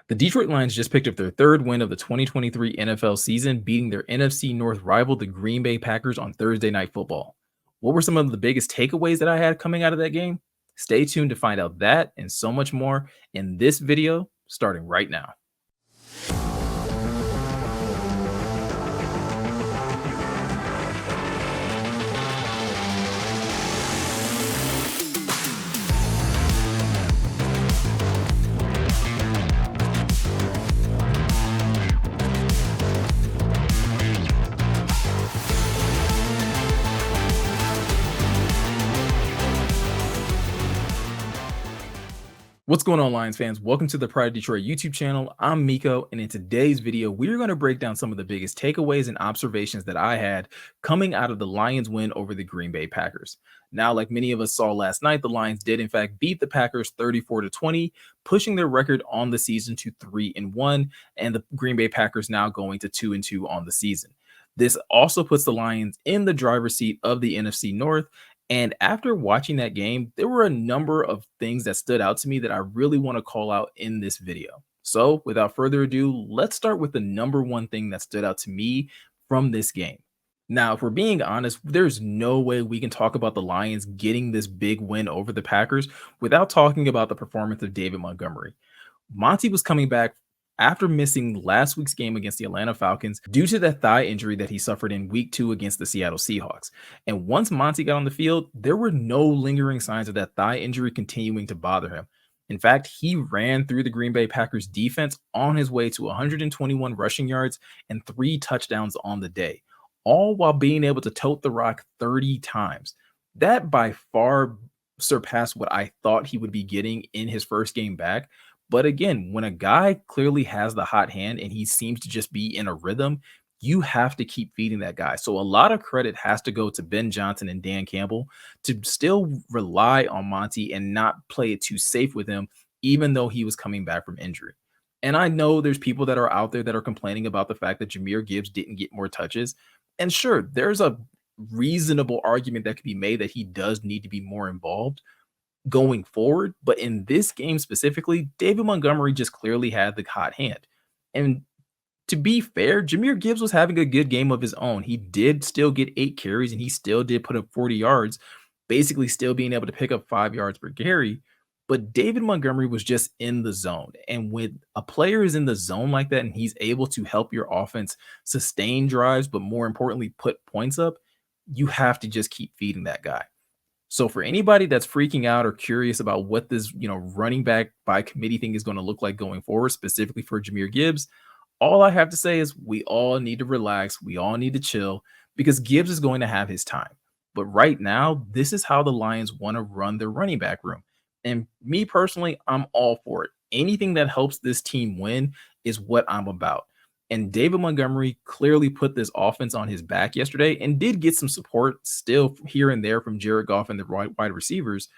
The Detroit Lions just picked up their third win of the 2023 NFL season, beating their NFC North rival, the Green Bay Packers, on Thursday Night Football. What were some of the biggest takeaways that I had coming out of that game? Stay tuned to find out that and so much more in this video, starting right now. What's going on, Lions fans? Welcome to the Pride of Detroit YouTube channel. I'm Miko, and in today's video, we're going to break down some of the biggest takeaways and observations that I had coming out of the Lions win over the Green Bay Packers. Now, like many of us saw last night, the Lions did in fact beat the Packers 34-20, pushing their record on the season to 3-1, and the Green Bay Packers now going to 2-2 on the season. This also puts the Lions in the driver's seat of the NFC North. And after watching that game, there were a number of things that stood out to me that I really want to call out in this video. So without further ado, let's start with the number one thing that stood out to me from this game. Now, if we're being honest, there's no way we can talk about the Lions getting this big win over the Packers without talking about the performance of David Montgomery. Monty was coming back after missing last week's game against the Atlanta Falcons due to that thigh injury that he suffered in week 2 against the Seattle Seahawks. And once Monty got on the field, there were no lingering signs of that thigh injury continuing to bother him. In fact, he ran through the Green Bay Packers defense on his way to 121 rushing yards and 3 touchdowns on the day, all while being able to tote the rock 30 times. That by far surpassed what I thought he would be getting in his first game back. But again, when a guy clearly has the hot hand and he seems to just be in a rhythm, you have to keep feeding that guy. So a lot of credit has to go to Ben Johnson and Dan Campbell to still rely on Monty and not play it too safe with him, even though he was coming back from injury. And I know there's people that are out there that are complaining about the fact that Jahmyr Gibbs didn't get more touches. And sure, there's a reasonable argument that could be made that he does need to be more involved going forward. But in this game specifically, David Montgomery just clearly had the hot hand. And to be fair, Jahmyr Gibbs was having a good game of his own. He did still get 8 carries and he still did put up 40 yards, basically still being able to pick up 5 yards per carry. But David Montgomery was just in the zone. And when a player is in the zone like that and he's able to help your offense sustain drives, but more importantly, put points up, you have to just keep feeding that guy. So for anybody that's freaking out or curious about what this, running back by committee thing is going to look like going forward, specifically for Jahmyr Gibbs, all I have to say is we all need to relax. We all need to chill because Gibbs is going to have his time. But right now, this is how the Lions want to run their running back room. And me personally, I'm all for it. Anything that helps this team win is what I'm about. And David Montgomery clearly put this offense on his back yesterday and did get some support still here and there from Jared Goff and the wide receivers.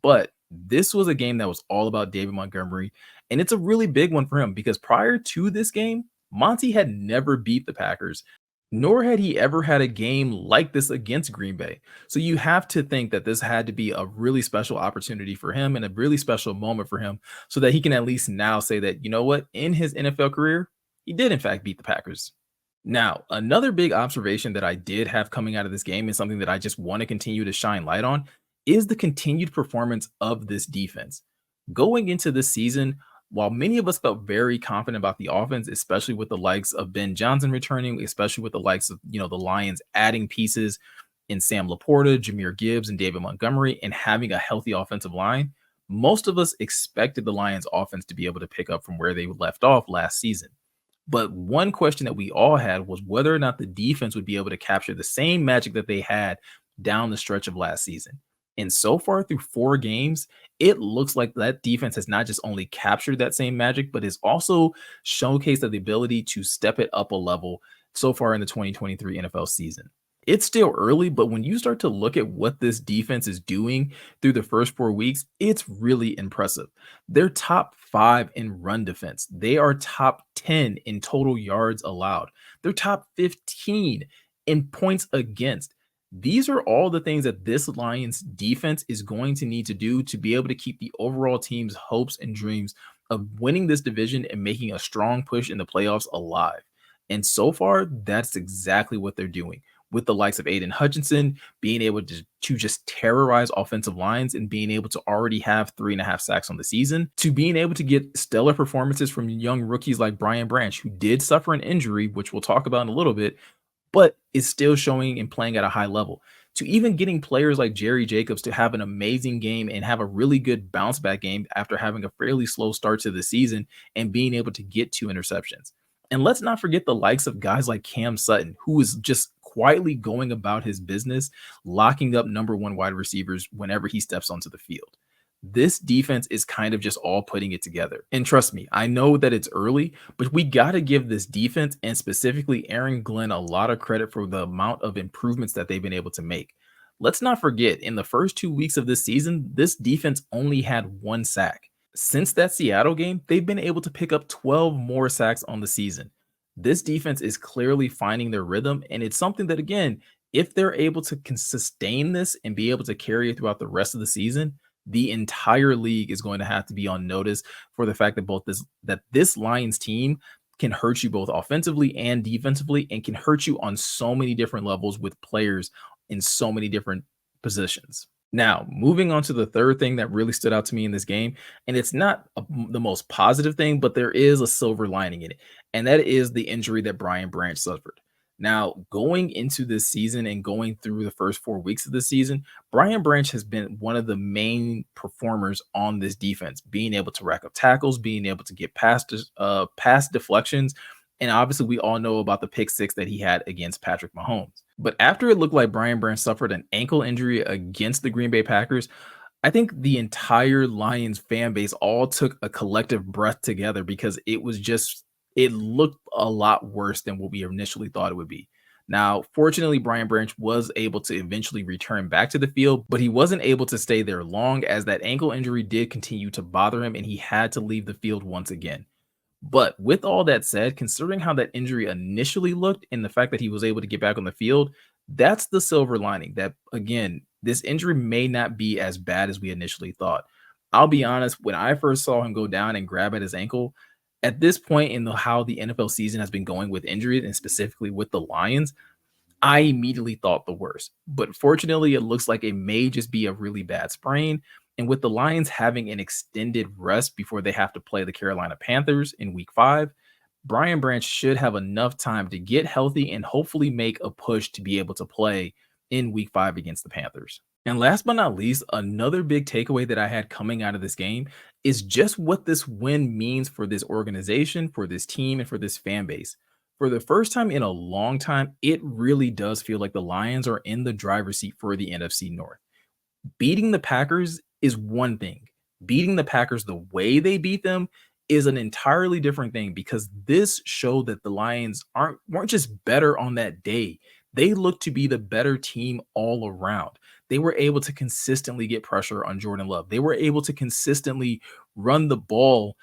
But this was a game that was all about David Montgomery. And it's a really big one for him because prior to this game, Monty had never beat the Packers, nor had he ever had a game like this against Green Bay. So you have to think that this had to be a really special opportunity for him and a really special moment for him so that he can at least now say that, you know what, in his NFL career, he did, in fact, beat the Packers. Now, another big observation that I did have coming out of this game is something that I just want to continue to shine light on is the continued performance of this defense. Going into this season, while many of us felt very confident about the offense, especially with the likes of Ben Johnson returning, especially with the likes of, the Lions adding pieces in Sam Laporta, Jahmyr Gibbs, and David Montgomery, and having a healthy offensive line, most of us expected the Lions offense to be able to pick up from where they left off last season. But one question that we all had was whether or not the defense would be able to capture the same magic that they had down the stretch of last season. And so far through 4 games, it looks like that defense has not just only captured that same magic, but has also showcased the ability to step it up a level so far in the 2023 NFL season. It's still early, but when you start to look at what this defense is doing through the first 4 weeks, it's really impressive. They're top 5 in run defense. They are top 10 in total yards allowed. They're top 15 in points against. These are all the things that this Lions defense is going to need to do to be able to keep the overall team's hopes and dreams of winning this division and making a strong push in the playoffs alive. And so far, that's exactly what they're doing with the likes of Aiden Hutchinson being able to just terrorize offensive lines and being able to already have 3.5 sacks on the season, to being able to get stellar performances from young rookies like Brian Branch, who did suffer an injury, which we'll talk about in a little bit, but is still showing and playing at a high level. To even getting players like Jerry Jacobs to have an amazing game and have a really good bounce back game after having a fairly slow start to the season and being able to get 2 interceptions. And let's not forget the likes of guys like Cam Sutton, who is just quietly going about his business, locking up number one wide receivers whenever he steps onto the field. This defense is kind of just all putting it together. And trust me, I know that it's early, but we got to give this defense and specifically Aaron Glenn a lot of credit for the amount of improvements that they've been able to make. Let's not forget, in the first 2 weeks of this season, this defense only had 1 sack. Since that Seattle game, they've been able to pick up 12 more sacks on the season. This defense is clearly finding their rhythm, and it's something that, again, if they're able to sustain this and be able to carry it throughout the rest of the season, the entire league is going to have to be on notice for the fact that this Lions team can hurt you both offensively and defensively and can hurt you on so many different levels with players in so many different positions. Now, moving on to the third thing that really stood out to me in this game, and it's not the most positive thing, but there is a silver lining in it, and that is the injury that Brian Branch suffered. Now, going into this season and going through the first 4 weeks of the season, Brian Branch has been one of the main performers on this defense, being able to rack up tackles, being able to get past deflections. And obviously, we all know about the pick six that he had against Patrick Mahomes. But after it looked like Brian Branch suffered an ankle injury against the Green Bay Packers, I think the entire Lions fan base all took a collective breath together because it looked a lot worse than what we initially thought it would be. Now, fortunately, Brian Branch was able to eventually return back to the field, but he wasn't able to stay there long as that ankle injury did continue to bother him and he had to leave the field once again. But with all that said, considering how that injury initially looked and the fact that he was able to get back on the field, that's the silver lining that, again, this injury may not be as bad as we initially thought. I'll be honest, when I first saw him go down and grab at his ankle, at this point in how the NFL season has been going with injuries and specifically with the Lions, I immediately thought the worst. But fortunately, it looks like it may just be a really bad sprain. And with the Lions having an extended rest before they have to play the Carolina Panthers in week 5, Brian Branch should have enough time to get healthy and hopefully make a push to be able to play in week 5 against the Panthers. And last but not least, another big takeaway that I had coming out of this game is just what this win means for this organization, for this team, and for this fan base. For the first time in a long time, it really does feel like the Lions are in the driver's seat for the NFC North. Beating the Packers is one thing. Beating the Packers the way they beat them is an entirely different thing because this showed that the Lions weren't just better on that day. They looked to be the better team all around. They were able to consistently get pressure on Jordan Love. They were able to consistently run the ball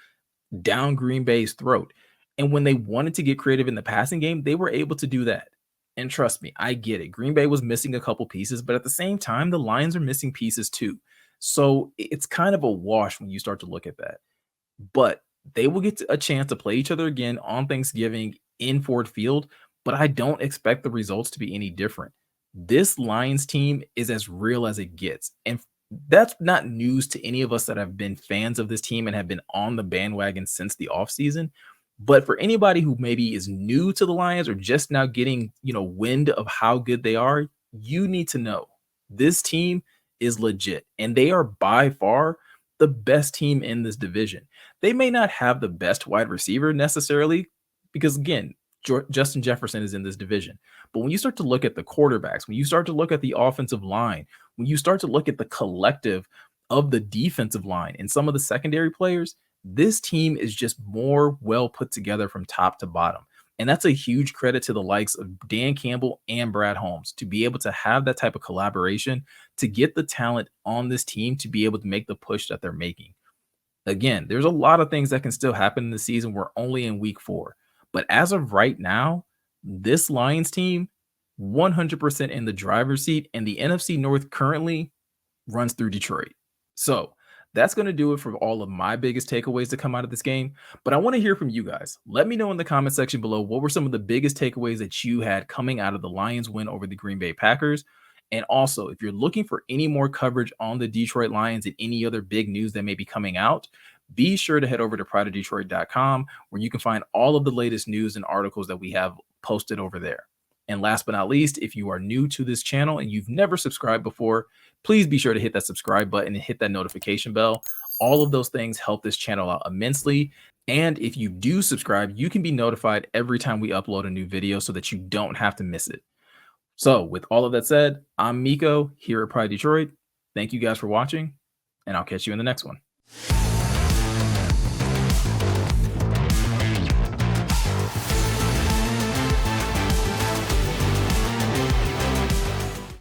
down Green Bay's throat. And when they wanted to get creative in the passing game, they were able to do that. And trust me, I get it. Green Bay was missing a couple pieces, but at the same time, the Lions are missing pieces too. So it's kind of a wash when you start to look at that. But they will get a chance to play each other again on Thanksgiving in Ford Field, but I don't expect the results to be any different. This Lions team is as real as it gets. And that's not news to any of us that have been fans of this team and have been on the bandwagon since the offseason. But for anybody who maybe is new to the Lions or just now getting, wind of how good they are, you need to know this team is legit and they are by far the best team in this division. They may not have the best wide receiver necessarily because, again, Justin Jefferson is in this division. But when you start to look at the quarterbacks, when you start to look at the offensive line, when you start to look at the collective of the defensive line and some of the secondary players, this team is just more well put together from top to bottom. And that's a huge credit to the likes of Dan Campbell and Brad Holmes to be able to have that type of collaboration, to get the talent on this team to be able to make the push that they're making. Again, there's a lot of things that can still happen in the season. We're only in week 4. But as of right now, this Lions team, 100% in the driver's seat, and the NFC North currently runs through Detroit. So That's going to do it for all of my biggest takeaways to come out of this game. But I want to hear from you guys. Let me know in the comment section below what were some of the biggest takeaways that you had coming out of the Lions win over the Green Bay Packers. And also, if you're looking for any more coverage on the Detroit Lions and any other big news that may be coming out, be sure to head over to prideofdetroit.com where you can find all of the latest news and articles that we have posted over there. And last but not least, if you are new to this channel and you've never subscribed before, please be sure to hit that subscribe button and hit that notification bell. All of those things help this channel out immensely. And if you do subscribe, you can be notified every time we upload a new video so that you don't have to miss it. So with all of that said, I'm Miko here at Pride Detroit. Thank you guys for watching, and I'll catch you in the next one.